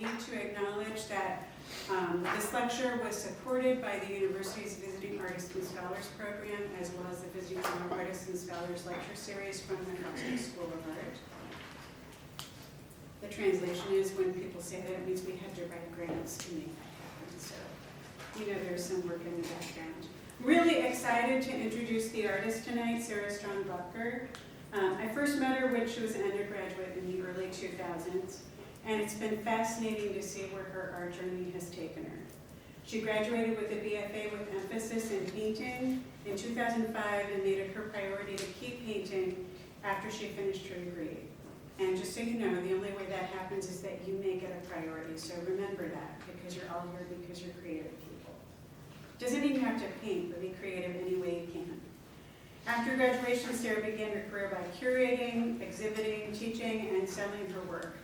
need to acknowledge that this lecture was supported by the university's Visiting Artists and Scholars program, as well as the Visiting Artists and Scholars lecture series from the Frostic School of Art. The translation is, when people say that, it means we had to write grants to make that happen. So, there's some work in the background. Really excited to introduce the artist tonight, Sara Glupker. I first met her when she was an undergraduate in the early 2000s, and it's been fascinating to see where her art journey has taken her. She graduated with a BFA with emphasis in painting in 2005 and made it her priority to keep painting after she finished her degree. And just so you know, the only way that happens is that you make it a priority, so remember that, because you're all here because you're creative people. Doesn't mean you have to paint, but be creative any way you can. After graduation, Sara began her career by curating, exhibiting, teaching, and selling her work.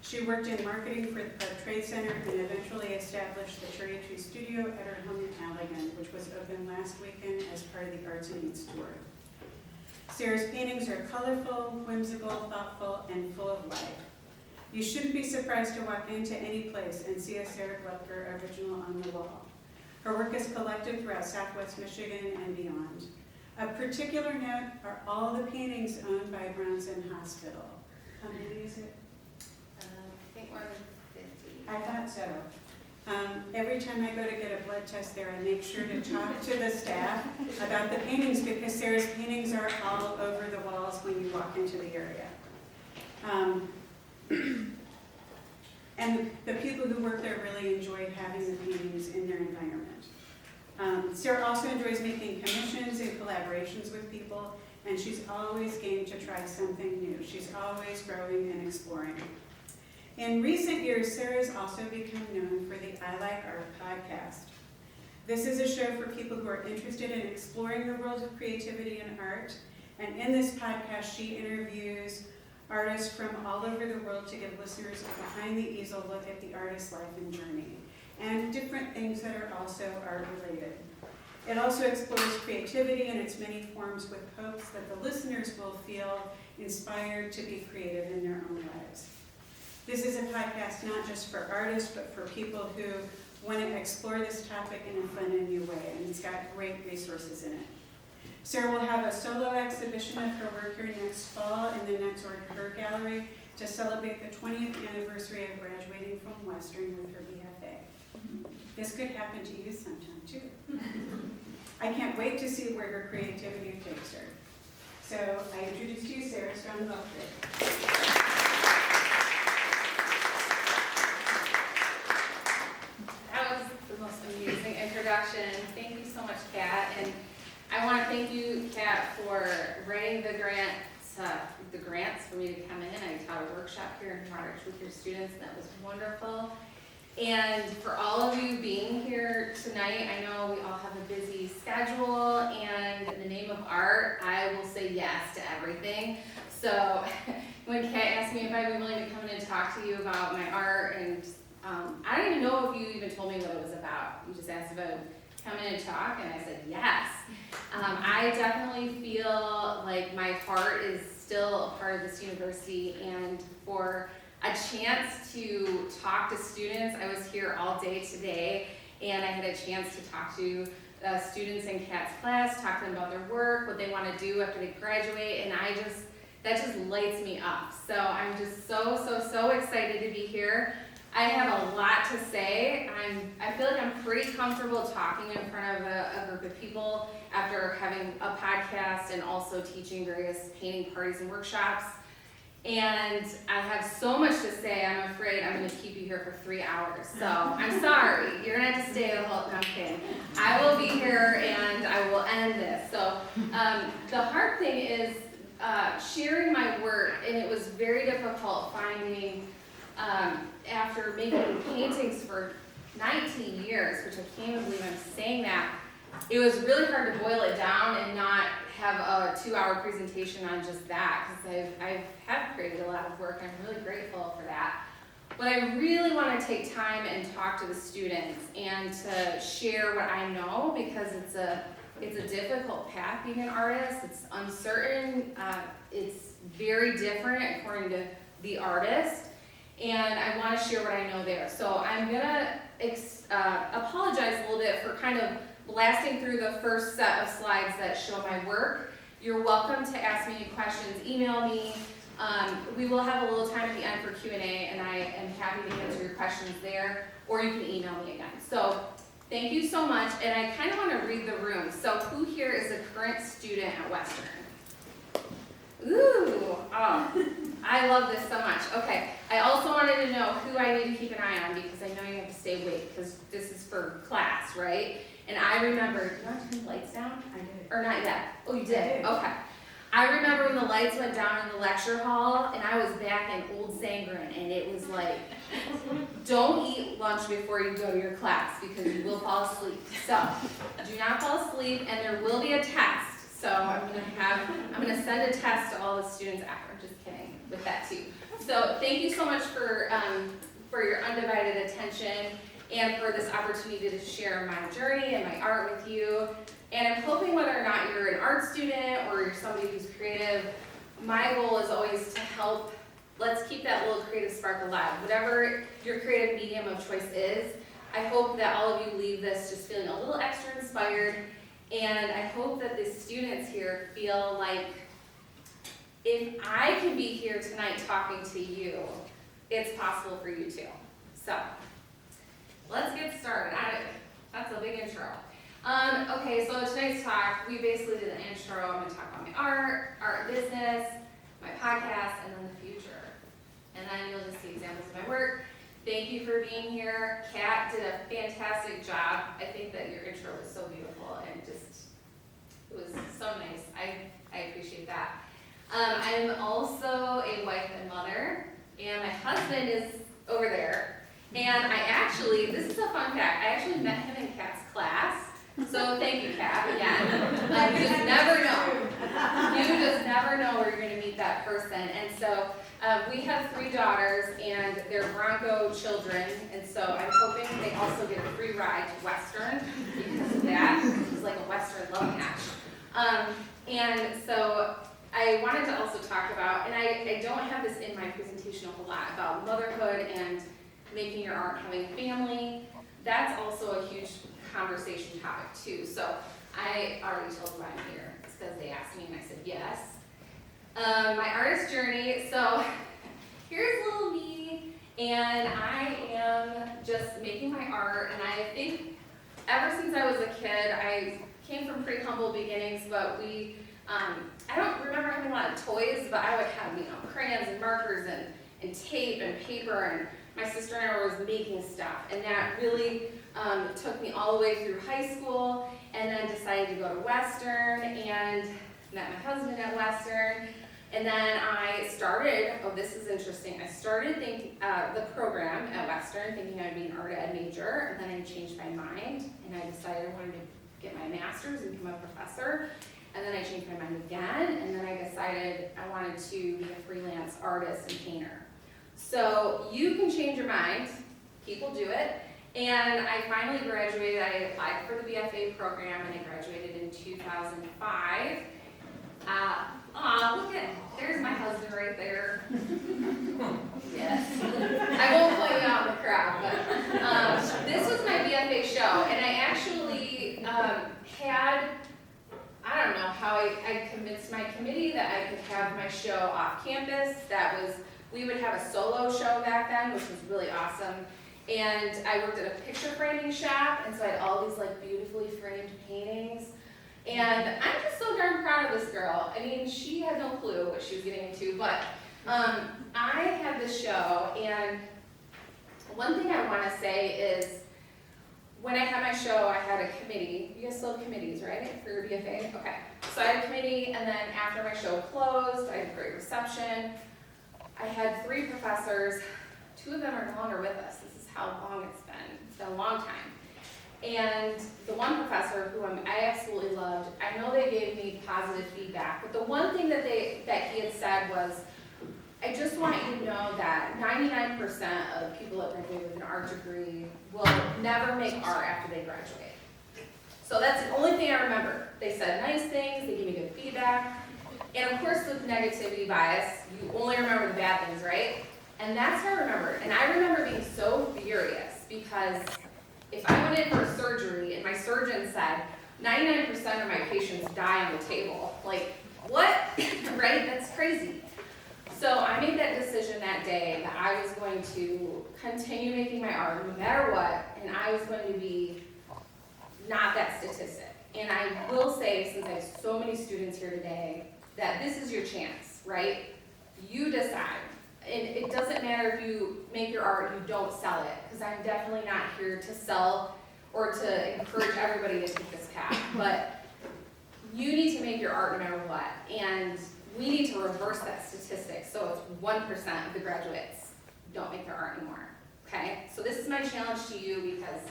She worked in marketing for the Park Trade Center and eventually established the Cherry Tree Studio at her home in Allegan, which was opened last weekend as part of the Arts and Eats tour. Sara's paintings are colorful, whimsical, thoughtful, and full of life. You shouldn't be surprised to walk into any place and see a Sara Glupker original on the wall. Her work is collected throughout Southwest Michigan and beyond. A particular note are all the paintings owned by Brownson Hospital. How many is it? I think more than 50. I thought so. Every time I go to get a blood test there, I make sure to talk to the staff about the paintings, because Sara's paintings are all over the walls when you walk into the area. And the people who work there really enjoy having the paintings in their environment. Sara also enjoys making commissions and collaborations with people, and she's always game to try something new. She's always growing and exploring. In recent years, Sara's also become known for the I Like Art podcast. This is a show for people who are interested in exploring the world of creativity and art. And in this podcast, she interviews artists from all over the world to give listeners a behind-the-easel look at the artist's life and journey, and different things that are also art-related. It also explores creativity in its many forms with hopes that the listeners will feel inspired to be creative in their own lives. This is a podcast not just for artists, but for people who want to explore this topic in a fun and new way, and it's got great resources in it. Sara will have a solo exhibition of her work here next fall in the Next Art Gallery to celebrate the 20th anniversary of graduating from Western with her BFA. This could happen to you sometime too. I can't wait to see where her creativity takes her. So I introduce to you Sara Glupker. Amazing introduction. Thank you so much, Kat. And I want to thank you, Kat, for writing the grants for me to come in. I taught a workshop here in March with your students, and that was wonderful. And for all of you being here tonight, I know we all have a busy schedule, and in the name of art, I will say yes to everything. So when Kat asked me if I'd be willing to come in and talk to you about my art, and I don't even know if you even told me what it was about. You just asked if I would come in and talk, and I said yes. I definitely feel like my heart is still a part of this university, and for a chance to talk to students, I was here all day today, and I had a chance to talk to students in Kat's class, talk to them about their work, what they want to do after they graduate, and that just lights me up. So I'm just so excited to be here. I have a lot to say. I feel like I'm pretty comfortable talking in front of a group of people after having a podcast and also teaching various painting parties and workshops. And I have so much to say, I'm afraid I'm going to keep you here for 3 hours. So I'm sorry. You're going to have to stay the whole time. Okay. I will be here and I will end this. So the hard thing is sharing my work, and it was very difficult finding after making paintings for 19 years, which I can't even believe I'm saying that, it was really hard to boil it down and not have a 2-hour presentation on just that, because I have created a lot of work. I'm really grateful for that. But I really want to take time and talk to the students and to share what I know, because it's a difficult path being an artist. It's uncertain. It's very different according to the artist. and I want to share what I know there. So I'm gonna apologize a little bit for kind of blasting through the first set of slides that show my work. You're welcome to ask me any questions, email me. We will have a little time at the end for Q&A, and I am happy to answer your questions there, or you can email me again. So thank you so much, and I kind of want to read the room. So who here is a current student at Western? Ooh, oh, I love this so much. Okay, I also wanted to know who I need to keep an eye on, because I know you have to stay awake, because this is for class, right? And I remember, do you want to turn the lights down? I did. Or not yet? Oh, you I did? did. Okay. I remember when the lights went down in the lecture hall, and I was back in Old Sangren, and it was like, don't eat lunch before you go to your class, because you will fall asleep. So, do not fall asleep, and there will be a test. So I'm gonna send a test to all the students after. I'm just kidding with that too. So thank you so much for your undivided attention and for this opportunity to share my journey and my art with you. And I'm hoping whether or not you're an art student or you're somebody who's creative, my goal is always to help. Let's keep that little creative spark alive. Whatever your creative medium of choice is, I hope that all of you leave this just feeling a little extra inspired. And I hope that the students here feel like if I can be here tonight talking to you, it's possible for you too. So, let's get started. That's a big intro. Okay, so tonight's talk, we basically did an intro. I'm going to talk about my art business, my podcast, and then the future. And then you'll just see examples of my work. Thank you for being here. Kat did a fantastic job. I think that your intro was so beautiful and it was so nice. I appreciate that. I'm also a wife and mother, and my husband is over there. And this is a fun fact, I actually met him in Kat's class. So thank you, Kat, again. You just never know. You just never know where you're going to meet that person. And so we have 3 daughters, and they're Bronco children, and so I'm hoping they also get a free ride to Western because of that. It's like a Western love match. And so I wanted to also talk about, and I don't have this in my presentation a whole lot, about motherhood and making your art, having a family. That's also a huge conversation topic too. So I already told you why I'm here. It's because they asked me and I said yes. My artist journey. So here's little me, and I am just making my art. And I think ever since I was a kid, I came from pretty humble beginnings, but I don't remember having a lot of toys, but I would have, crayons and markers and tape and paper, and my sister and I were always making stuff, and that really took me all the way through high school, and then decided to go to Western, and met my husband at Western, and then I started, this is interesting, I started the program at Western thinking I'd be an art ed major, and then I changed my mind, and I decided I wanted to get my master's and become a professor. And then I changed my mind again, and then I decided I wanted to be a freelance artist and painter. So you can change your mind, people do it, and I finally graduated. I applied for the BFA program, and I graduated in 2005. Look at, there's my husband right there. Yes. I won't point you out in the crowd, but this was my BFA show, and I actually had, I don't know how I convinced my committee that I could have my show off campus. We would have a solo show back then, which was really awesome. And I worked at a picture framing shop, and so I had all these like beautifully framed paintings. And I'm just so darn proud of this girl. I mean, she had no clue what she was getting into, but I had this show, and one thing I want to say is, when I had my show, I had a committee. You guys still have committees, right, for your BFA? Okay. So I had a committee, and then after my show closed, I had a great reception. I had 3 professors. 2 of them are no longer with us. This is how long it's been. It's been a long time. And the one professor who I absolutely loved, I know they gave me positive feedback, but the one thing that he had said was, I just want you to know that 99% of people that graduate with an art degree will never make art after they graduate. So that's the only thing I remember. They said nice things, they gave me good feedback, and of course with negativity bias, you only remember the bad things, right? And that's how I remember it. And I remember being so furious because if I went in for surgery and my surgeon said 99% of my patients die on the table, like, what? Right? That's crazy. So I made that decision that day that I was going to continue making my art no matter what, and I was going to be not that statistic. And I will say, since I have so many students here today, that this is your chance, right? You decide. And it doesn't matter if you make your art, you don't sell it, because I'm definitely not here to sell or to encourage everybody to take this path. But you need to make your art no matter what. And we need to reverse that statistic. So it's 1% of the graduates don't make their art anymore. Okay? So this is my challenge to you because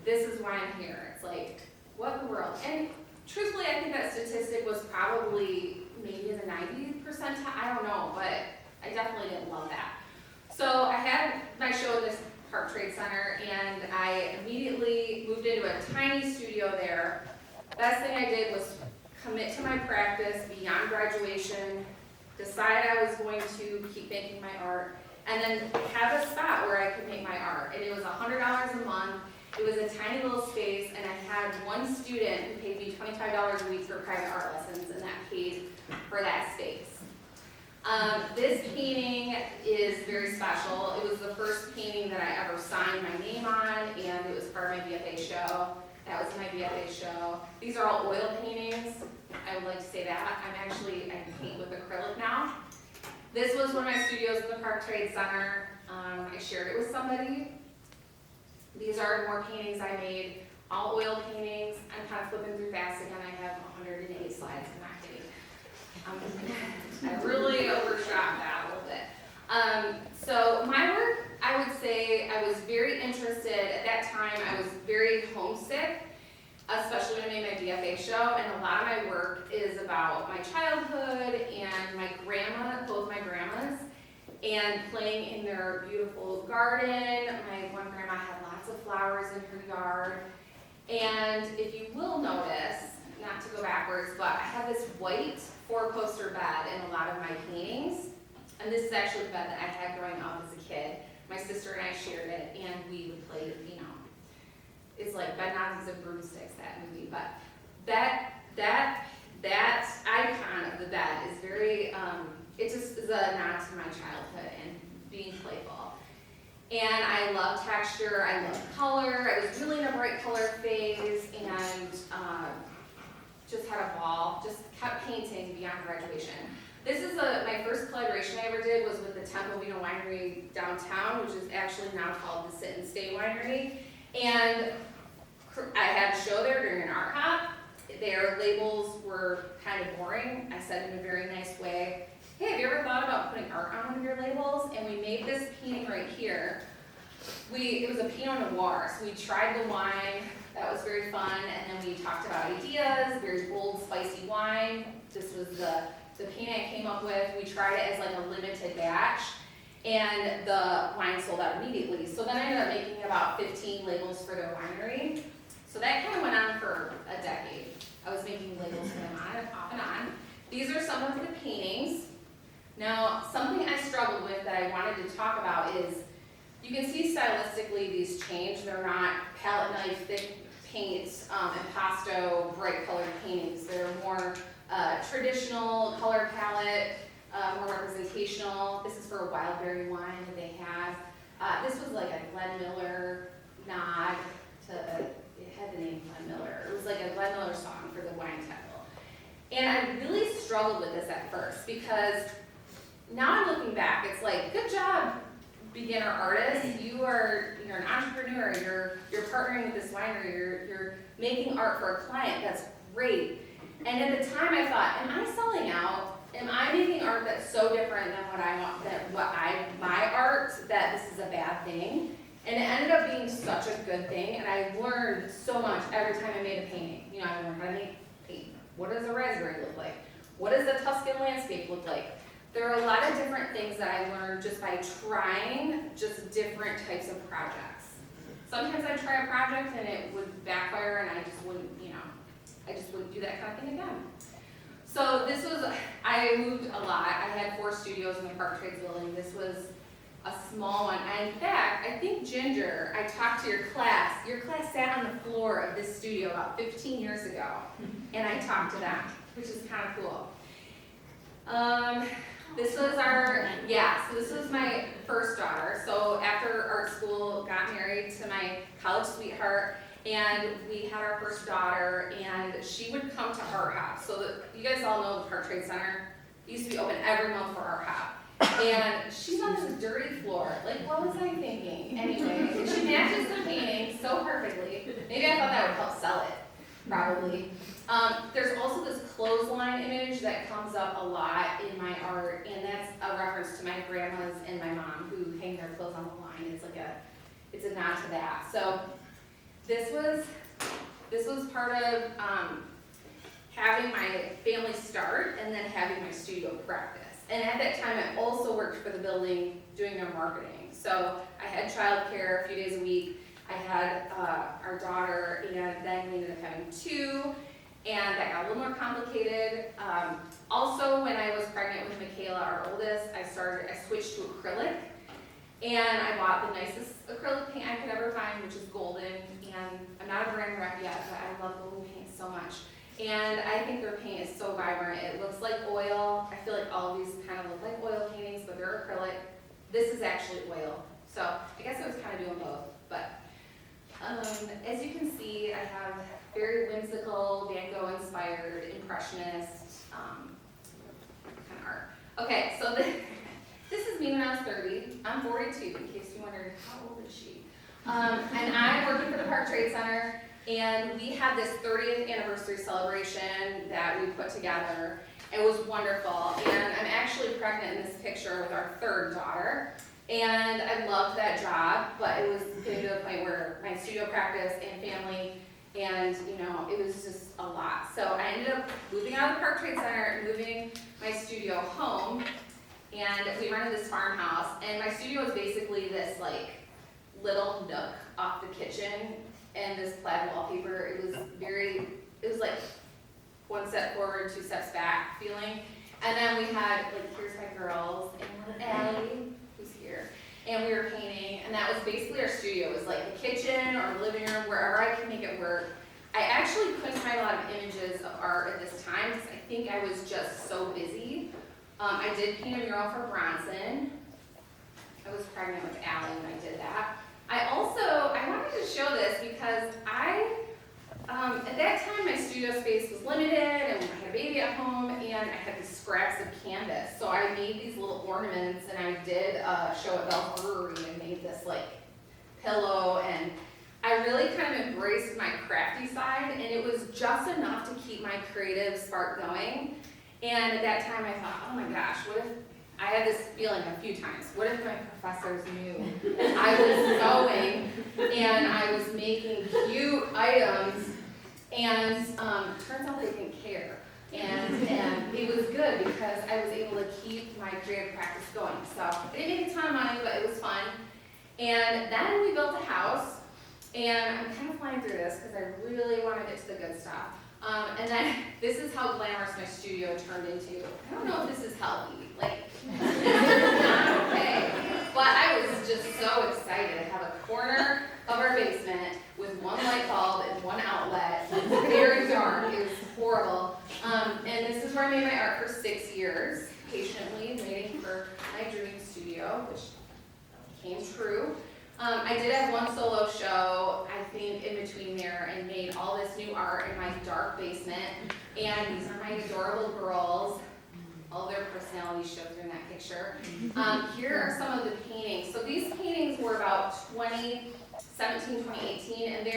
this is why I'm here. It's like, what in the world? And truthfully, I think that statistic was probably maybe in the 90th percentile. I don't know, but I definitely didn't love that. So I had my show at this Park Trade Center, and I immediately moved into a tiny studio there. Best thing I did was commit to my practice beyond graduation, decide I was going to keep making my art, and then have a spot where I could make my art. And it was $100 a month. It was a tiny little space, and I had one student who paid me $25 a week for private art lessons, and that paid for that space. This painting is very special. It was the first painting that I ever signed my name on, and it was part of my BFA show. That was my BFA show. These are all oil paintings. I would like to say that. I paint with acrylic now. This was one of my studios in the Park Trade Center. I shared it with somebody. These are more paintings I made, all oil paintings. I'm kind of flipping through fast again. I have 108 slides. I'm not kidding. I really overshot that a little bit. So my work, I would say I was very interested. At that time, I was very homesick, especially when I made my BFA show, and a lot of my work is about my childhood and my grandma, both my grandmas, and playing in their beautiful garden. My one grandma had lots of flowers in her yard. And if you will notice, not to go backwards, but I have this white 4-poster bed in a lot of my paintings. And this is actually the bed that I had growing up as a kid. My sister and I shared it, and we would play, it's like Bed Knobs and Broomsticks, that movie. But that icon of the bed is very, it just is a nod to my childhood and being playful. And I love texture, I love color. I was really in a bright color phase, and just had a ball, just kept painting beyond graduation. This is my first collaboration I ever did was with the Temple Vino Winery downtown, which is actually now called the Sit and Stay Winery. And I had a show there during an art hop. Their labels were kind of boring. I said in a very nice way, hey, have you ever thought about putting art on one of your labels? And we made this painting right here. It was a Pinot Noir, so we tried the wine. That was very fun, and then we talked about ideas, very bold, spicy wine. This was the painting I came up with. We tried it as like a limited batch, and the wine sold out immediately. So then I ended up making about 15 labels for their winery. So that kind of went on for a decade. I was making labels for them off and on. These are some of the paintings. Now, something I struggled with that I wanted to talk about is, you can see stylistically these change. They're not palette knife, thick paints, impasto, bright colored paintings. They're more traditional color palette, more representational. This is for a wild berry wine that they have. This was like a Glenn Miller nod to, it had the name Glenn Miller. It was like a Glenn Miller song for the wine title. And I really struggled with this at first because now I'm looking back, it's like, good job, beginner artist. You're an entrepreneur. You're partnering with this winery. You're making art for a client. That's great. And at the time, I thought, am I selling out? Am I making art that's so different than my art that this is a bad thing? And it ended up being such a good thing. And I learned so much every time I made a painting. I learned how to make paint. What does a raspberry look like? What does the Tuscan landscape look like? There are a lot of different things that I learned just by trying just different types of projects. Sometimes I'd try a project and it would backfire and I just wouldn't do that kind of thing again. So I moved a lot. I had 4 studios in the Park Trades building. This was a small one. And in fact, I think Ginger, I talked to your class sat on the floor of this studio about 15 years ago, and I talked to them, which is kind of cool. This was my first daughter. So after art school, got married to my college sweetheart, and we had our first daughter, and she would come to Art Hop. So you guys all know the Park Trade Center. It used to be open every month for Art Hop. And she's on this dirty floor. Like, what was I thinking? Anyway, she matches the painting so perfectly. Maybe I thought that would help sell it, probably. There's also this clothesline image that comes up a lot in my art, and that's a reference to my grandmas and my mom who hang their clothes on the line. It's a nod to that. So this was part of having my family start and then having my studio practice. And at that time, I also worked for the building doing their marketing. So I had childcare a few days a week. I had our daughter, and then we ended up having two, and that got a little more complicated. Also, when I was pregnant with Michaela, our oldest, I switched to acrylic, and I bought the nicest acrylic paint I could ever find, which is golden. And I'm not a brand rep yet, but I love golden paint so much. And I think their paint is so vibrant. It looks like oil. I feel like all of these kind of look like oil paintings, but they're acrylic. This is actually oil. So I guess I was kind of doing both. But as you can see, I have very whimsical, Van Gogh inspired, impressionist kind of art. Okay, so this is me when I was 30. I'm 42, in case you wondered, how old is she? And I'm working for the Park Trade Center. And we had this 30th anniversary celebration that we put together. It was wonderful. And I'm actually pregnant in this picture with our third daughter. And I loved that job, but it was getting to the point where my studio practice and family, and it was just a lot. So I ended up moving out of the Park Trade Center, moving my studio home, and we rented this farmhouse. And my studio was basically this like little nook off the kitchen, and this plaid wallpaper. It was like one step forward, two steps back feeling. And then we had, like, here's my girls, and Allie, who's here, and we were painting, and that was basically our studio. It was like the kitchen or the living room, wherever I could make it work. I actually couldn't find a lot of images of art at this time, because I think I was just so busy. I did paint a mural for Bronson. I was pregnant with Allie when I did that. I wanted to show this because at that time my studio space was limited, and I had a baby at home, and I had these scraps of canvas. So I made these little ornaments, and I did a show at Bell Brewery and made this like pillow, and I really kind of embraced my crafty side, and it was just enough to keep my creative spark going. And at that time I thought, oh my gosh, what if, I had this feeling a few times, what if my professors knew I was sewing and I was making cute items, and turns out they didn't care. And it was good because I was able to keep my creative practice going. So I didn't make a ton of money, but it was fun. And then we built a house, and I'm kind of flying through this because I really want to get to the good stuff. And then this is how glamorous my studio turned into. I don't know if this is healthy. Like, not okay. But I was just so excited. I have a corner of our basement with one light bulb and one outlet. It was very dark. It was horrible. And this is where I made my art for 6 years, patiently waiting for my dream studio, which came true. I did have one solo show, I think, in between there, and made all this new art in my dark basement. And these are my adorable girls. All their personalities show through in that picture. Here are some of the paintings. So these paintings were about 2017, 2018, and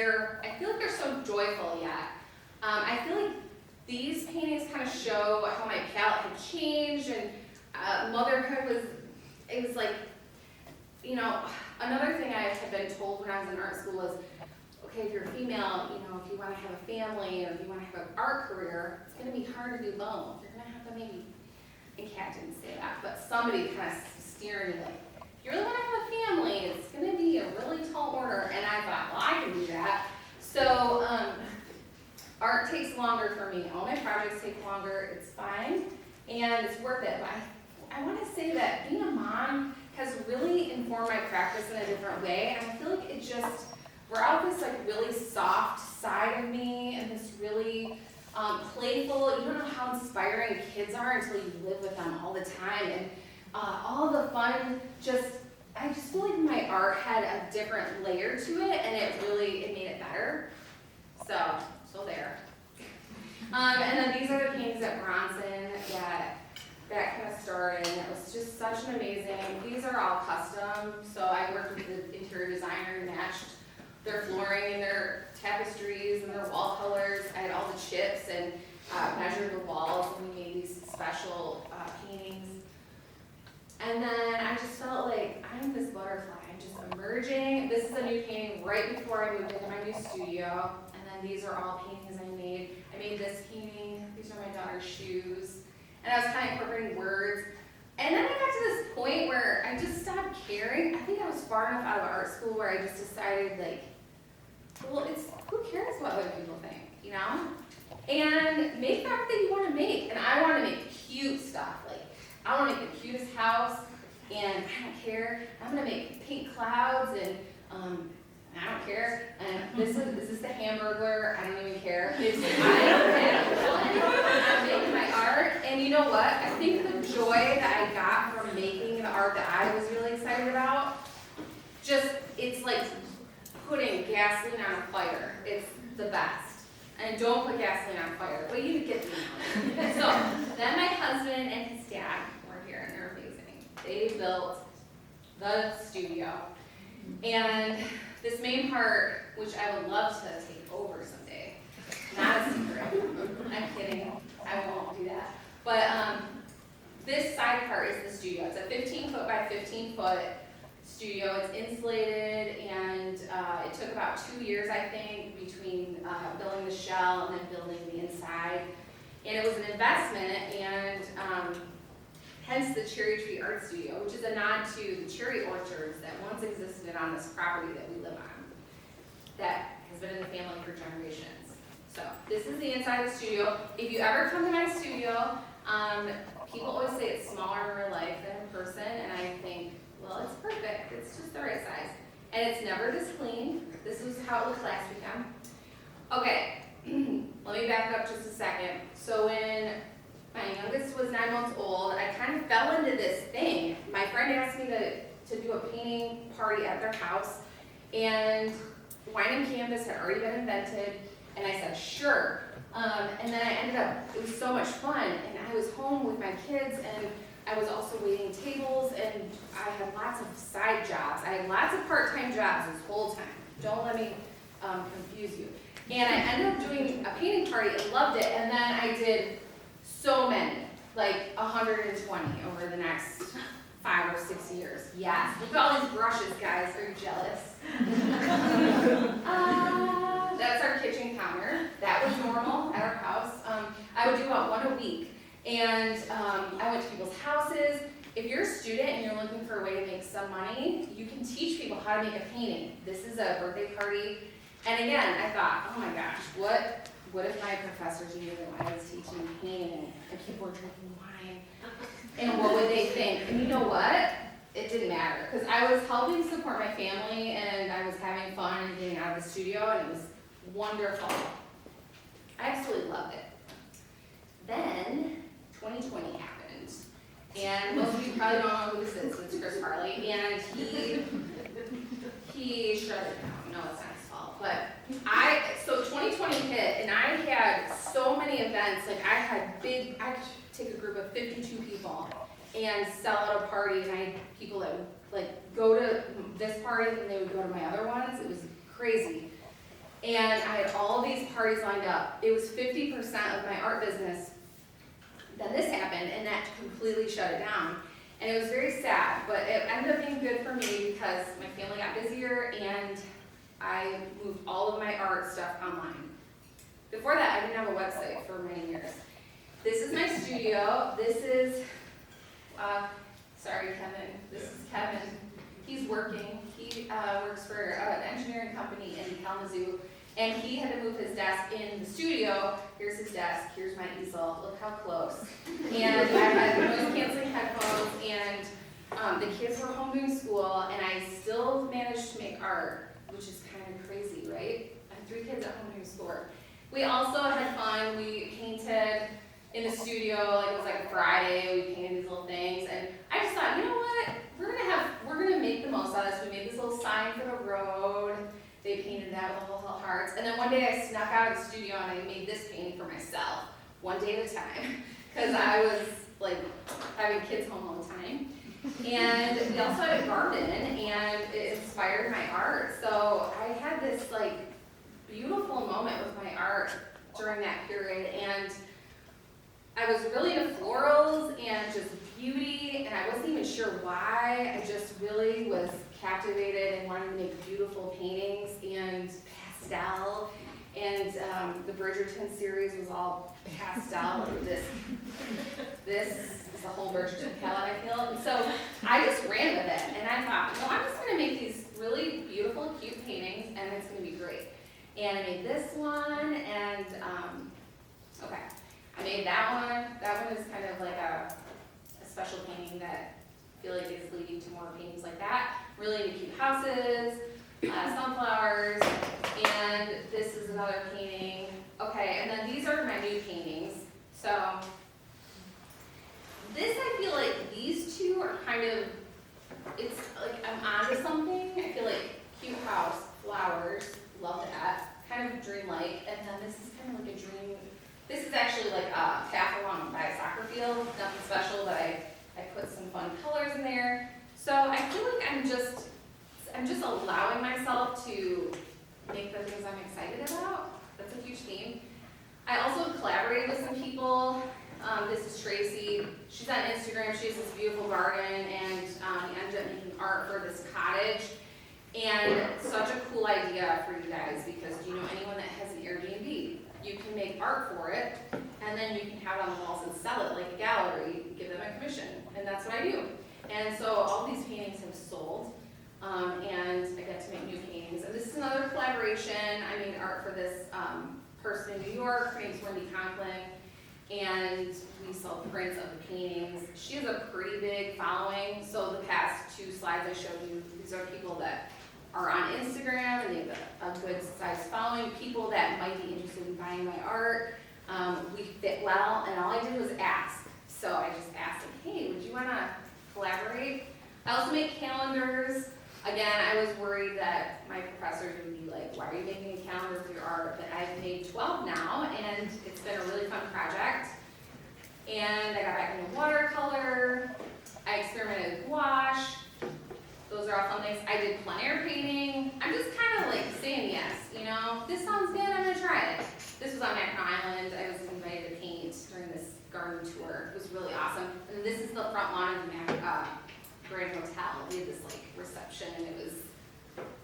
I feel like they're so joyful yet. I feel like these paintings kind of show how my palette had changed, and motherhood it was like, another thing I had been told when I was in art school was, okay, if you're a female, if you want to have a family, or if you want to have an art career, it's going to be hard to do both. You're going to have to maybe, and Kat didn't say that, but somebody kind of steering me like, if you really want to have a family, it's going to be a really tall order. And I thought, well, I can do that. So art takes longer for me. All my projects take longer. It's fine, and it's worth it. But I want to say that being a mom has really practice in a different way, and I feel like it just brought out this like really soft side of me and this really playful. You don't know how inspiring kids are until you live with them all the time, and all the fun. I just feel like my art had a different layer to it, and it made it better. So there. And then these are the paintings at Bronson that kind of started, and it was just such an amazing. These are all custom, so I worked with the interior designer and matched their flooring and their tapestries and their wall colors. I had all the chips and measured the walls, and we made these special paintings. And then I just felt like I'm this butterfly. I'm just emerging. This is a new painting right before I moved into my new studio. And then these are all paintings I made. I made this painting. These are my daughter's shoes. And I was kind of incorporating words. And then I got to this point where I just stopped caring. I think I was far enough out of art school where I just decided, like, well, who cares what other people think, you know? And make the art that you want to make. And I want to make cute stuff. Like, I want to make the cutest house, and I don't care. I'm going to make pink clouds, and I don't care. And this is the Hamburglar. I don't even care. I don't care. I'm making my art, and you know what? I think the joy that I got from making the art that I was really excited about, it's like putting gasoline on a fire. It's the best. And don't put gasoline on fire, but you get the amount. So then my husband and his dad were here, and they're amazing. They built the studio. And this main part, which I would love to take over someday, not a secret. I'm kidding. I won't do that. But this side part is the studio. It's a 15-foot by 15-foot studio. It's insulated, and it took about 2 years, I think, between building the shell and then building the inside. And it was an investment, and hence the Cherry Tree Art Studio, which is a nod to the cherry orchards that once existed on this property that we live on, that has been in the family for generations. So this is the inside of the studio. If you ever come to my studio, people always say it's smaller in real life than in person, and I think, well, it's perfect. It's just the right size. And it's never this clean. This is how it looked last weekend. Okay, let me back up just a second. So when my youngest was 9 months old, I kind of fell into this thing. My friend asked me to do a painting party at their house, and wine and canvas had already been invented, and I said, sure. And then I ended up, it was so much fun, and I was home with my kids, and I was also waiting tables, and I had lots of side jobs. I had lots of part-time jobs this whole time. Don't let me confuse you. And I ended up doing a painting party and loved it, and then I did so many, like 120 over the next 5 or 6 years. Yes, look at all these brushes, guys. Are you jealous? That's our kitchen counter. That was normal at our house. I would do about one a week. And I went to people's houses. If you're a student and you're looking for a way to make some money, you can teach people how to make a painting. This is a birthday party. And again, I thought, oh my gosh, what if my professors knew that I was teaching painting and people were drinking wine? And what would they think? And you know what? It didn't matter, because I was helping support my family, and I was having fun and getting out of the studio, and it was wonderful. I absolutely loved it. Then 2020 happened, and most of you probably don't know who this is. It's Chris Farley, and he shut it down. No, it's not his fault. But so 2020 hit, and I had so many events. Like I could take a group of 52 people and sell out a party, and I had people that would like go to this party and they would go to my other ones. It was crazy. And I had all these parties lined up. It was 50% of my art business. Then this happened, and that completely shut it down. And it was very sad, but it ended up being good for me because my family got busier, and I moved all of my art stuff online. Before that, I didn't have a website for many years. This is my studio. This is, sorry, Kevin. This is Kevin. He's working. He works for an engineering company in Kalamazoo, and he had to move his desk in the studio. Here's his desk. Here's my easel. Look how close. And I had noise-canceling headphones, and the kids were home doing school, and I still managed to make art, which is kind of crazy, right? I have 3 kids at home doing schoolwork. We also had fun. We painted in the studio, like it was like a Friday, we painted these little things, and I just thought, you know what, we're gonna make the most out of this. We made this little sign for the road. They painted that with little hearts, and then one day I snuck out of the studio and I made this painting for myself, one day at a time, because I was like having kids home all the time. And we also had a garden, and it inspired my art. So I had this like beautiful moment with my art during that period, and I was really into florals and just beauty, and I wasn't even sure why. I just really was captivated and wanted to make beautiful paintings and pastel. And the Bridgerton series was all pastel. This is the whole Bridgerton palette, I feel. And so I just ran with it, and I thought, well, I'm just going to make these really beautiful, cute paintings, and it's going to be great. And I made this one, and okay, I made that one. That one is kind of like a special painting that I feel like is leading to more paintings like that. Really into cute houses, sunflowers, and this is another painting. Okay, and then these are my new paintings. So this, I feel like these two are kind of, it's like I'm onto something. I feel like cute house, flowers, love that, kind of dreamlike. And then this is kind of like a dream. This is actually like a path along by a soccer field, nothing special, but I put some fun colors in there. So I feel like I'm just allowing myself to make the things I'm excited about. That's a huge theme. I also collaborated with some people. This is Tracy. She's on Instagram. She has this beautiful garden, and we ended up making art for this cottage. And such a cool idea for you guys, because do you know anyone that has an Airbnb? You can make art for it, and then you can have it on the walls and sell it like a gallery, give them a commission, and that's what I do. And so all these paintings have sold, and I get to make new paintings. And this is another collaboration. I made art for this person in New York. Her name's Wendy Conklin, and we sell prints of the paintings. She has a pretty big following, so the past 2 slides I showed you, these are people that are on Instagram, and they have a good sized following, people that might be interested in buying my art. We fit well, and all I did was ask. So I just asked, like, hey, would you want to collaborate? I also make calendars. Again, I was worried that my professors would be like, why are you making a calendar for your art? But I've made 12 now, and it's been a really fun project. And I got back into watercolor. I experimented with gouache. Those are all fun things. I did plein air painting. I'm just kind of like saying yes, you know, this sounds good, I'm gonna try it. This was on Mackinac Island. I was invited to paint during this garden tour. It was really awesome. And this is the front lawn of the Grand Hotel. We had this like reception, and it was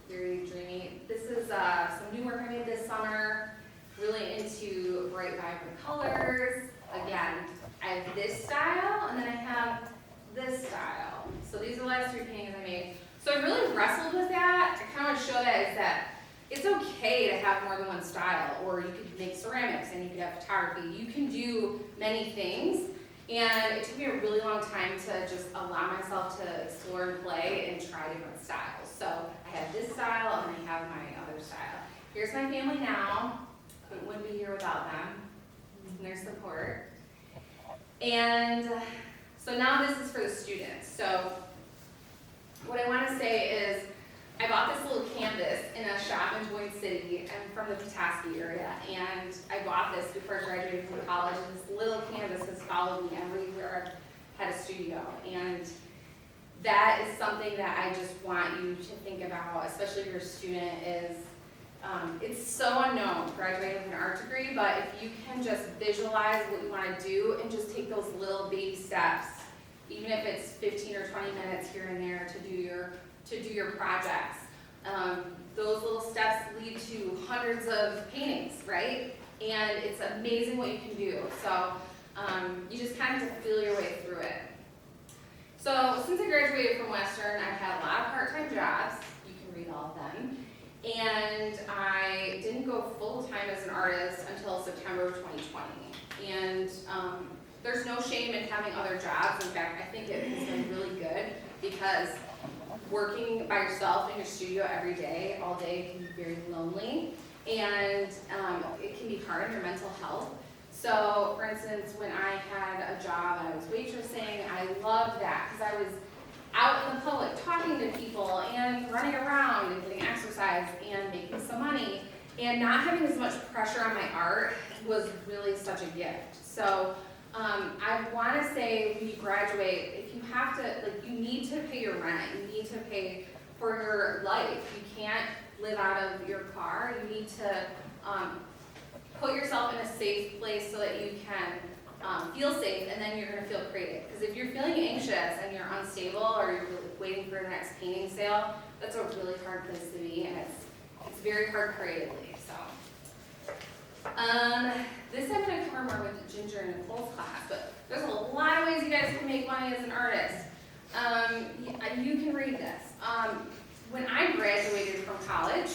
very dreamy. This is some new work I made this summer. Really into bright, vibrant colors. Again, I have this style, and then I have this style. So these are the last 3 paintings I made. So I really wrestled with that. I kind of want to show that is that it's okay to have more than one style, or you could make ceramics and you could have photography. You can do many things, and it took me a really long time to just allow myself to explore and play and try different styles. So I have this style, and I have my other style. Here's my family now. Wouldn't be here without them and their support. And so now this is for the students. So what I want to say is I bought this little canvas in a shop in Gwen City. I'm from the Petoskey area, and I bought this before I graduated from college, and this little canvas has followed me everywhere I've had a studio. And that is something that I just want you to think about, especially if you're a student, is it's so unknown graduating with an art degree, but if you can just visualize what you want to do and just take those little baby steps, even if it's 15 or 20 minutes here and there to do your projects. Those little steps lead to hundreds of paintings, right? And it's amazing what you can do. So you just kind of have to feel your way through it. So since I graduated from Western, I've had a lot of part-time jobs. You can read all of them. And I didn't go full-time as an artist until September of 2020. And there's no shame in having other jobs. In fact, I think it has been really good because working by yourself in your studio every day, all day, can be very lonely, and it can be hard on your mental health. So, for instance, when I had a job and I was waitressing, I loved that because I was out in the public talking to people and running around and getting exercise and making some money, and not having as much pressure on my art was really such a gift. So I want to say when you graduate, if you have to, like, you need to pay your rent, you need to pay for your life. You can't live out of your car. You need to put yourself in a safe place so that you can feel safe, and then you're going to feel creative. Because if you're feeling anxious and you're unstable, or you're waiting for the next painting sale, that's a really hard place to be, and it's very hard creatively. So, this I'm going to cover more with Ginger and Nicole's class, but there's a lot of ways you guys can make money as an artist. You can read this. When I graduated from college,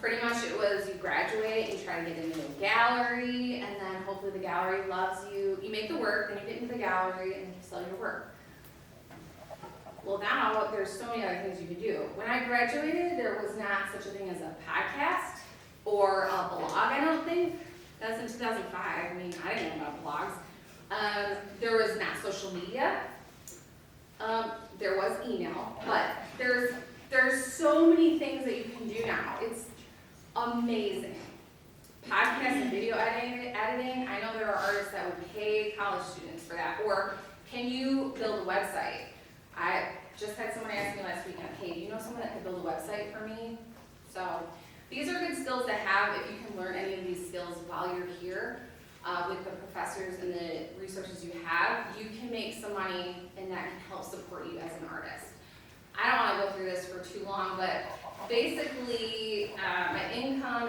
pretty much it was you graduate, you try to get into a gallery, and then hopefully the gallery loves you. You make the work, then you get into the gallery, and you sell your work. Well, now there's so many other things you can do. When I graduated, there was not such a thing as a podcast or a blog, I don't think. That's in 2005. I mean, I didn't know about blogs. There was not social media. There was email, but there's so many things that you can do now. It's amazing. Podcast and video editing, I know there are artists that would pay college students for that. Or can you build a website? I just had someone ask me last weekend, hey, do you know someone that could build a website for me? So these are good skills to have if you can learn any of these skills while you're here with the professors and the resources you have. You can make some money, and that can help support you as an artist. I don't want to go through this for too long, but basically my income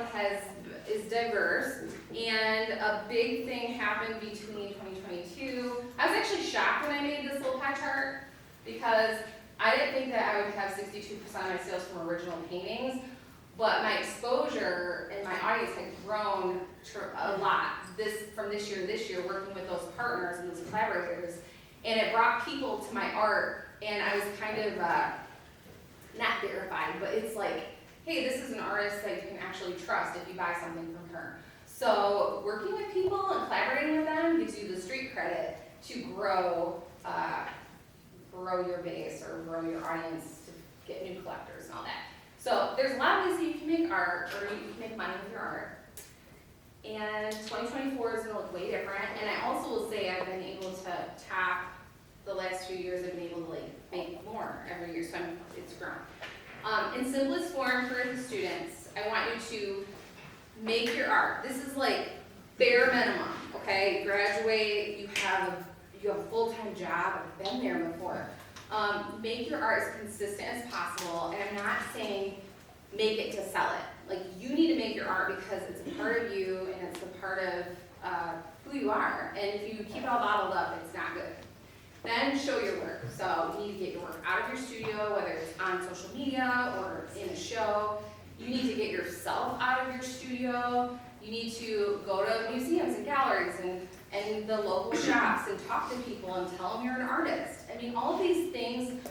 is diverse, and a big thing happened between 2022. I was actually shocked when I made this little pie chart because I didn't think that I would have 62% of my sales from original paintings, but my exposure and my audience had grown a lot from this year to this year, working with those partners and those collaborators, and it brought people to my art, and I was kind of not verified, but it's like, hey, this is an artist that you can actually trust if you buy something from her. So working with people and collaborating with them gives you the street credit to grow your base or grow your audience to get new collectors and all that. So there's a lot of ways that you can make art, or you can make money with your art. And 2024 is going to look way different. And I also will say I've been able to top the last few years. I've been able to make more every year, so it's grown. In simplest form for the students, I want you to make your art. This is like bare minimum, okay? You graduate, you have a full-time job. I've been there before. Make your art as consistent as possible, and I'm not saying make it to sell it. Like, you need to make your art because it's a part of you, and it's a part of who you are. And if you keep it all bottled up, it's not good. Then show your work. So you need to get your work out of your studio, whether it's on social media or in a show. You need to get yourself out of your studio. You need to go to museums and galleries and the local shops and talk to people and tell them you're an artist. I mean, all of these things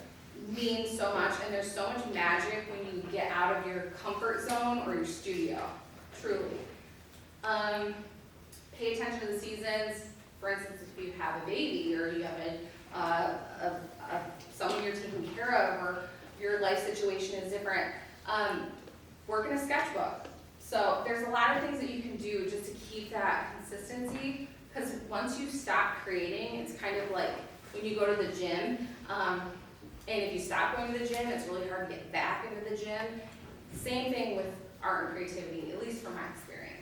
mean so much, and there's so much magic when you get out of your comfort zone or your studio, truly. Pay attention to the seasons. For instance, if you have a baby or you have someone you're taking care of, or your life situation is different, work in a sketchbook. So there's a lot of things that you can do just to keep that consistency, because once you stop creating, it's kind of like when you go to the gym, and if you stop going to the gym, it's really hard to get back into the gym. Same thing with art and creativity, at least from my experience.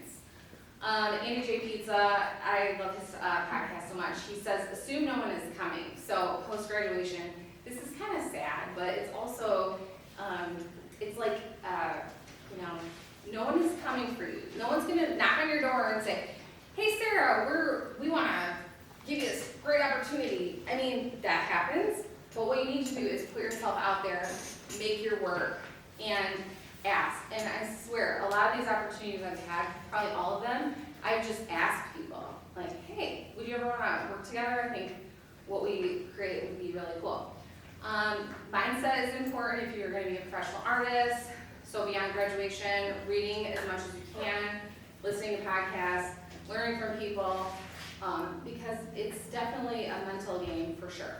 Andy J. Pizza, I love his podcast so much. He says, assume no one is coming. So post-graduation, this is kind of sad, but it's also, it's like, no one is coming for you. No one's gonna knock on your door and say, hey Sarah, we wanna give you this great opportunity. I mean, that happens, but what you need to do is put yourself out there, make your work, and ask. And I swear, a lot of these opportunities I've had, probably all of them, I've just asked people, like, hey, would you ever want to work together? I think what we create would be really cool. Mindset is important if you're going to be a professional artist. So beyond graduation, reading as much as you can, listening to podcasts, learning from people, because it's definitely a mental game for sure.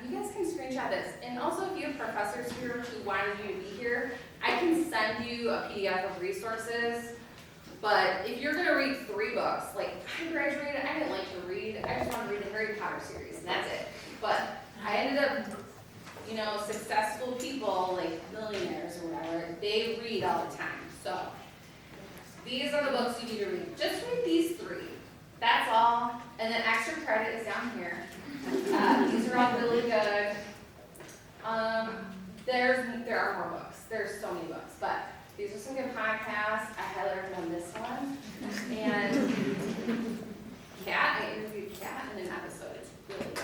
You guys can screenshot this. And also if you have professors here who wanted you to be here, I can send you a PDF of resources. But if you're gonna read 3 books, like I graduated, I didn't like to read, I just want to read the Harry Potter series, and that's it. But I ended up, successful people, like millionaires or whatever, they read all the time. So these are the books you need to read. Just read these 3. That's all. And then extra credit is down here. These are all really good. There are more books. There's so many books, but these are some good podcasts. I highly recommend this one. And Kat, I interviewed Kat in an episode. It's really good.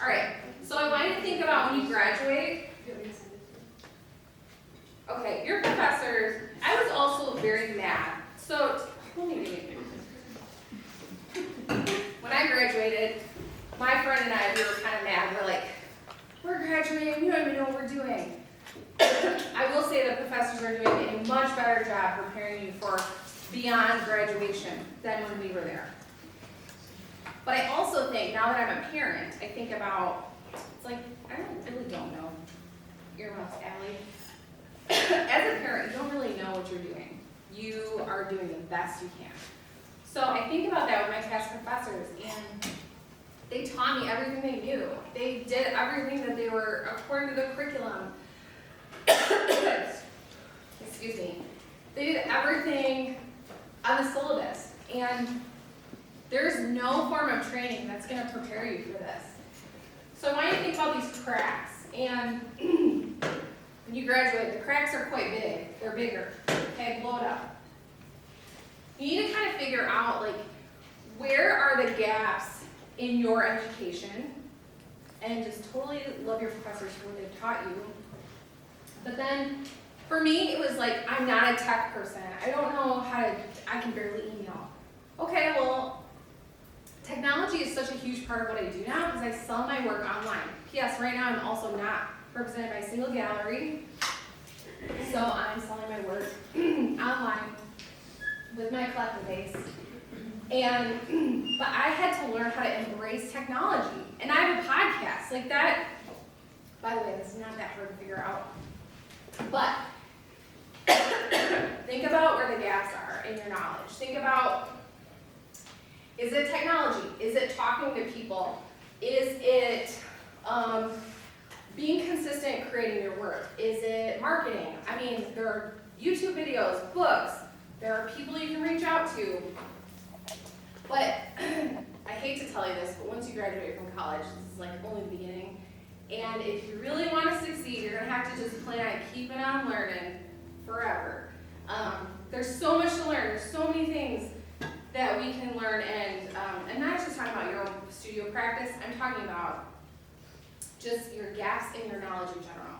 All right. So I want you to think about when you graduate. Okay, your professors. I was also very mad. So when I graduated, my friend and I, we were kind of mad. We're like, we're graduating, we don't even know what we're doing. I will say that professors are doing a much better job preparing you for beyond graduation than when we were there. But I also think, now that I'm a parent, I think about, it's like, I really don't know. Earmuffs, Allie. As a parent, you don't really know what you're doing. You are doing the best you can. So I think about that with my past professors, and they taught me everything they knew. They did everything that they were according to the curriculum. Excuse me. They did everything on the syllabus. And there's no form of training that's going to prepare you for this. So I want you to think about these cracks. And when you graduate, the cracks are quite big. They're bigger. Okay, blow it up. You need to kind of figure out, like, where are the gaps in your education, and just totally love your professors for what they've taught you. But then, for me, it was like, I'm not a tech person. I don't know I can barely email. Okay, well, technology is such a huge part of what I do now because I sell my work online. P.S. Right now, I'm also not represented by a single gallery, so I'm selling my work online with my collective base. But I had to learn how to embrace technology. And I have a podcast like that. By the way, this is not that hard to figure out. But think about where the gaps are in your knowledge. Think about, is it technology? Is it talking to people? Is it being consistent creating your work? Is it marketing? I mean, there are YouTube videos, books. There are people you can reach out to. But I hate to tell you this, but once you graduate from college, this is like only the beginning. And if you really want to succeed, you're going to have to just plan on keeping on learning forever. There's so much to learn. There's so many things that we can learn. And I'm not just talking about your own studio practice. I'm talking about just your gaps in your knowledge in general.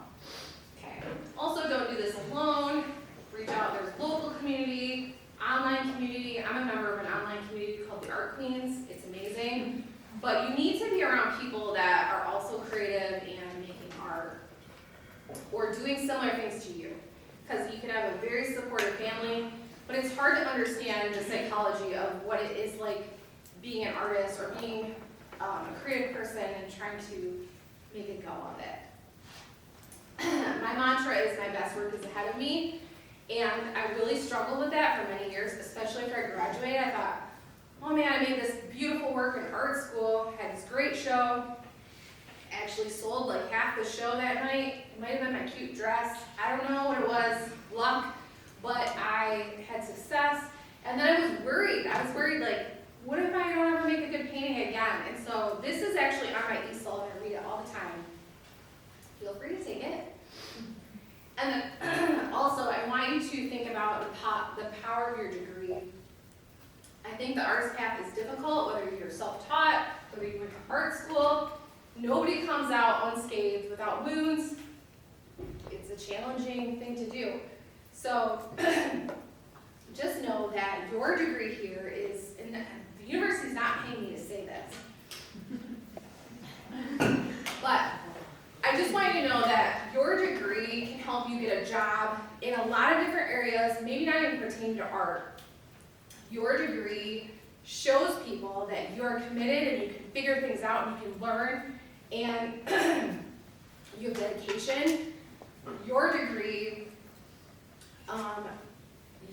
Okay. Also, don't do this alone. Reach out. There's local community, online community. I'm a member of an online community called the Art Queens. It's amazing. But you need to be around people that are also creative and making art or doing similar things to you. Because you can have a very supportive family, but it's hard to understand the psychology of what it is like being an artist or being a creative person and trying to make a go of it. My mantra is my best work is ahead of me. And I really struggled with that for many years, especially after I graduated. I thought, oh man, I made this beautiful work in art school, had this great show, actually sold like half the show that night. It might have been my cute dress. I don't know what it was, luck, but I had success. And then I was worried. Like, what if I don't ever make a good painting again? And so this is actually on my easel and I read it all the time. Feel free to take it. And then also, I want you to think about the power of your degree. I think the artist path is difficult, whether you're self-taught, whether you went to art school. Nobody comes out unscathed without wounds. It's a challenging thing to do. So just know that your degree here is, and the university's not paying me to say this. I just want you to know that your degree can help you get a job in a lot of different areas, maybe not even pertaining to art. Your degree shows people that you're committed and you can figure things out and you can learn and you have dedication. Your degree,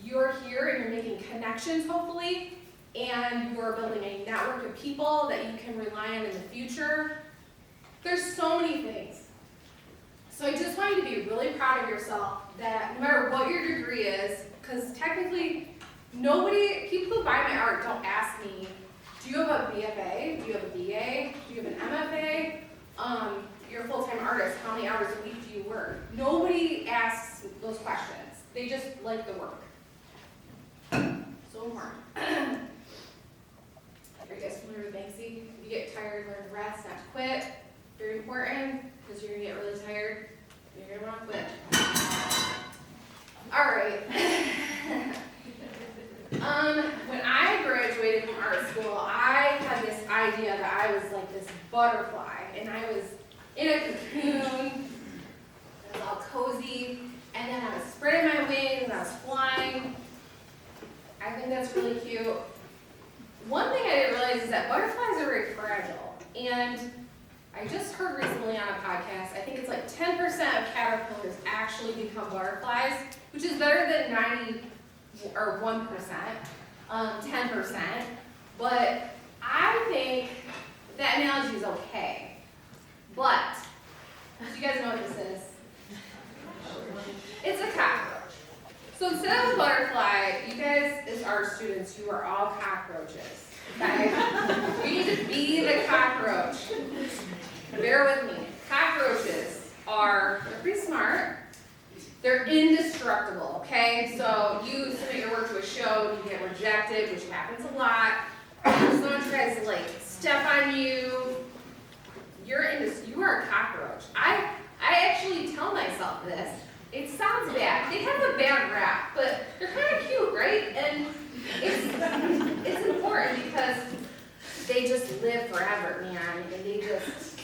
you're here and you're making connections hopefully, and you're building a network of people that you can rely on in the future. There's so many things. So I just want you to be really proud of yourself that no matter what your degree is, because technically people who buy my art don't ask me, do you have a BFA? Do you have a BA? Do you have an MFA? You're a full-time artist, how many hours a week do you work? Nobody asks those questions. They just like the work. So important. Are you guys familiar with Banksy? You get tired, learn to rest, not to quit. Very important, because you're gonna get really tired. You're gonna wanna quit. All right. When I graduated from art school, I had this idea that I was like this butterfly, and I was in a cocoon, I was all cozy, and then I was spreading my wings, and I was flying. I think that's really cute. One thing I didn't realize is that butterflies are very fragile, and I just heard recently on a podcast, I think it's like 10% of caterpillars actually become butterflies, which is better than 90 or 1%, 10%, but I think that analogy is okay. But, do you guys know what this is? It's a cockroach. So instead of a butterfly, you guys as art students, you are all cockroaches, okay? You need to be the cockroach. Bear with me. Cockroaches they're pretty smart. They're indestructible, okay? So you submit your work to a show, you get rejected, which happens a lot. Someone tries to like step on you. You are a cockroach. I actually tell myself this. It sounds bad. They have a bad rap, but they're kind of cute, right? And it's important because they just live forever, man. And they just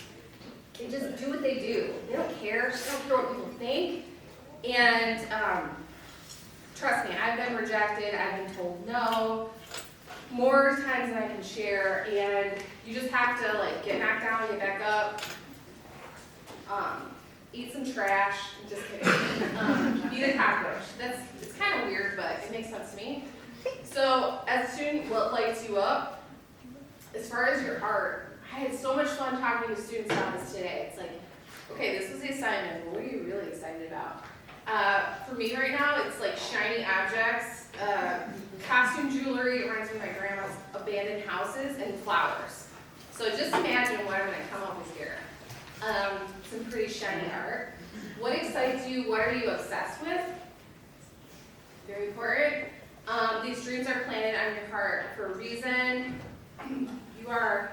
do what they do. They don't care. They don't care what people think. And trust me, I've been rejected. I've been told no more times than I can share. And you just have to like get knocked down, get back up. Eat some trash. Just kidding. Be the cockroach. It's kind of weird, but it makes sense to me. So as a student, what lights you up? As far as your art, I had so much fun talking to students about this today. It's like, okay, this was the assignment. What are you really excited about? For me right now, it's like shiny objects, costume jewelry. It reminds me of my grandma's abandoned houses and flowers. So just imagine what I'm going to come up with here. Some pretty shiny art. What excites you? What are you obsessed with? Very important. These dreams are planted on your heart for a reason. You are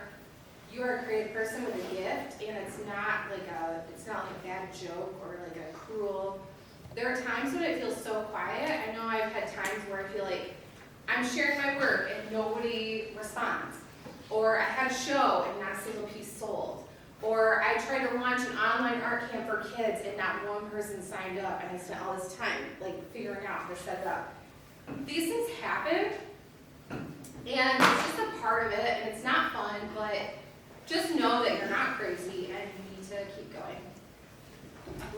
a creative person with a gift, and it's not like a bad joke or like a cruel. There are times when it feels so quiet. I know I've had times where I feel like I'm sharing my work and nobody responds. Or I had a show and not a single piece sold. Or I tried to launch an online art camp for kids and not one person signed up, and I spent all this time like figuring out how to set it up. These things happen, and it's just a part of it, and it's not fun, but just know that you're not crazy and you need to keep going.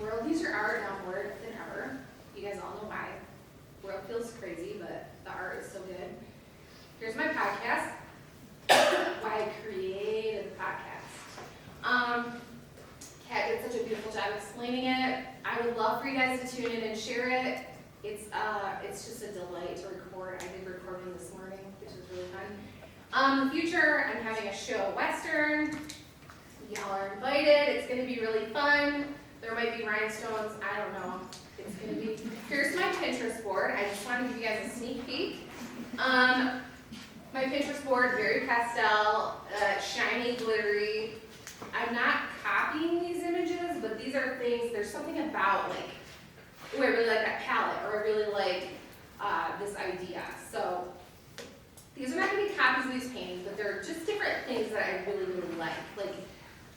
World needs your art now more than ever. You guys all know why. World feels crazy, but the art is so good. Here's my podcast. Why I created the podcast. Kat did such a beautiful job explaining it. I would love for you guys to tune in and share it. It's just a delight to record. I did recording this morning, which was really fun. In the future, I'm having a show Western. Y'all are invited. It's going to be really fun. There might be rhinestones. I don't know. It's going to be. Here's my Pinterest board. I just wanted to give you guys a sneak peek. My Pinterest board, very pastel, shiny, glittery. I'm not copying these images, but these are things, there's something about like, oh, I really like that palette, or I really like this idea. So these are not going to be copies of these paintings, but they're just different things that I really, really like. Like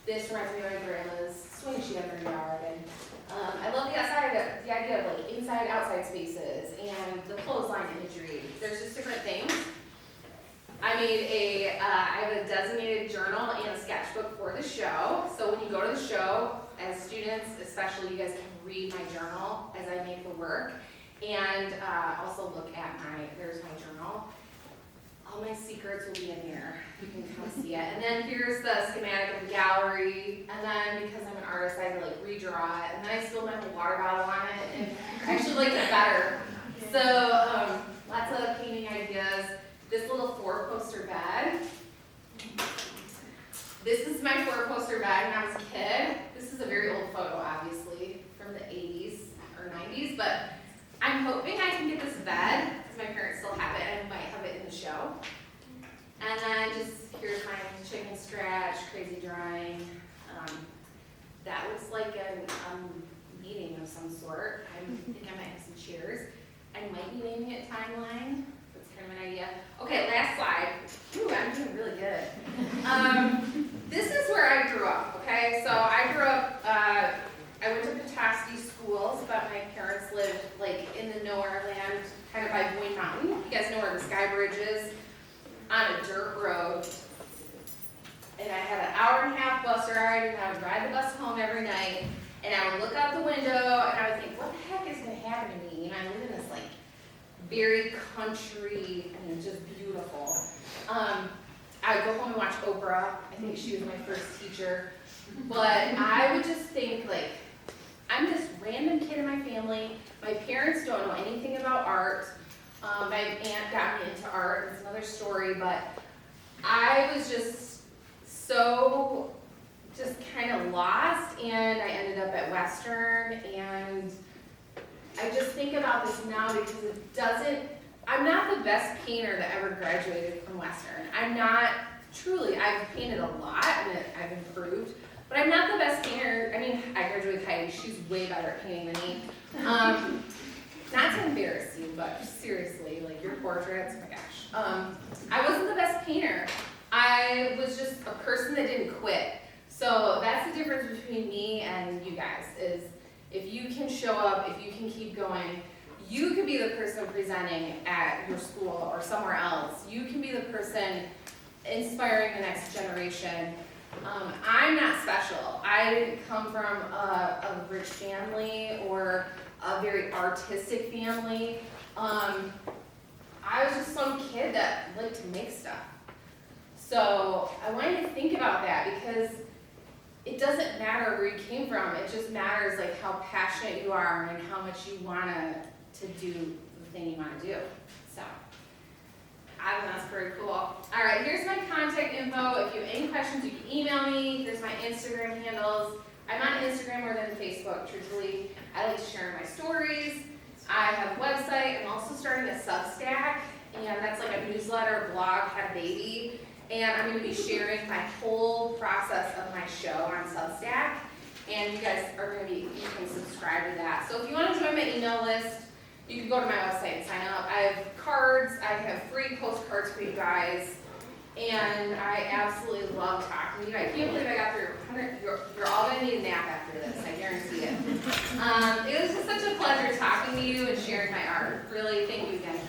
This reminds me of my grandma's swing she had in her yard. And I love the idea of like inside, outside spaces and the clothesline imagery. There's just different things. I have a designated journal and a sketchbook for the show. So when you go to the show, as students, especially, you guys can read my journal as I make the work. And also look at there's my journal. All my secrets will be in here. You can come see it. And then here's the schematic of the gallery. And then because I'm an artist, I had to like redraw it. And then I spilled my water bottle on it and I actually liked it better. So lots of painting ideas. This little 4-poster bed. This is my 4-poster bed when I was a kid. This is a very old photo, obviously, from the 80s or 90s, but I'm hoping I can get this bed, because my parents still have it, and I might have it in the show. And then here's my chicken scratch, crazy drawing. That looks like a meeting of some sort. I think I might have some chairs. I might be naming it Timeline. That's kind of an idea. Okay, last slide. Ooh, I'm doing really good. This is where I grew up, okay? So I grew up, I went to Petoskey schools, but my parents lived like in the nowhere land, kind of by Gwen Mountain. You guys know where the Sky Bridge is? On a dirt road. And I had an hour-and-a-half bus ride, and I would ride the bus home every night, and I would look out the window, and I would think, what the heck is going to happen to me? And I live in this like very country, just beautiful. I would go home and watch Oprah. I think she was my first teacher. But I would just think, like, I'm this random kid in my family. My parents don't know anything about art. My aunt got me into art. It's another story. But I was just so kind of lost. And I ended up at Western. And I just think about this now because I'm not the best painter that ever graduated from Western. I'm not, truly, I've painted a lot and I've improved, but I'm not the best painter. I graduated with Heidi, she's way better at painting than me. Not to embarrass you, but seriously, like your portraits, oh my gosh. I wasn't the best painter. I was just a person that didn't quit. So that's the difference between me and you guys, is if you can show up, if you can keep going, you could be the person presenting at your school or somewhere else. You can be the person inspiring the next generation. I'm not special. I didn't come from a rich family or a very artistic family. I was just some kid that liked to make stuff. So I wanted to think about that because it doesn't matter where you came from. It just matters like how passionate you are and how much you want to do the thing you want to do. So I think that's pretty cool. All right, here's my contact info. If you have any questions, you can email me. There's my Instagram handles. I'm on Instagram more than Facebook, truthfully. I like to share my stories. I have a website. I'm also starting a Substack, and that's like a newsletter, blog, had a baby. And I'm going to be sharing my whole process of my show on Substack. And you guys are going to you can subscribe to that. So if you want to join my email list, you can go to my website and sign up. I have cards. I have free postcards for you guys. And I absolutely love talking to you. I can't believe I got through 100. You're all going to need a nap after this. I guarantee it. It was just such a pleasure talking to you and sharing my art. Really, thank you again.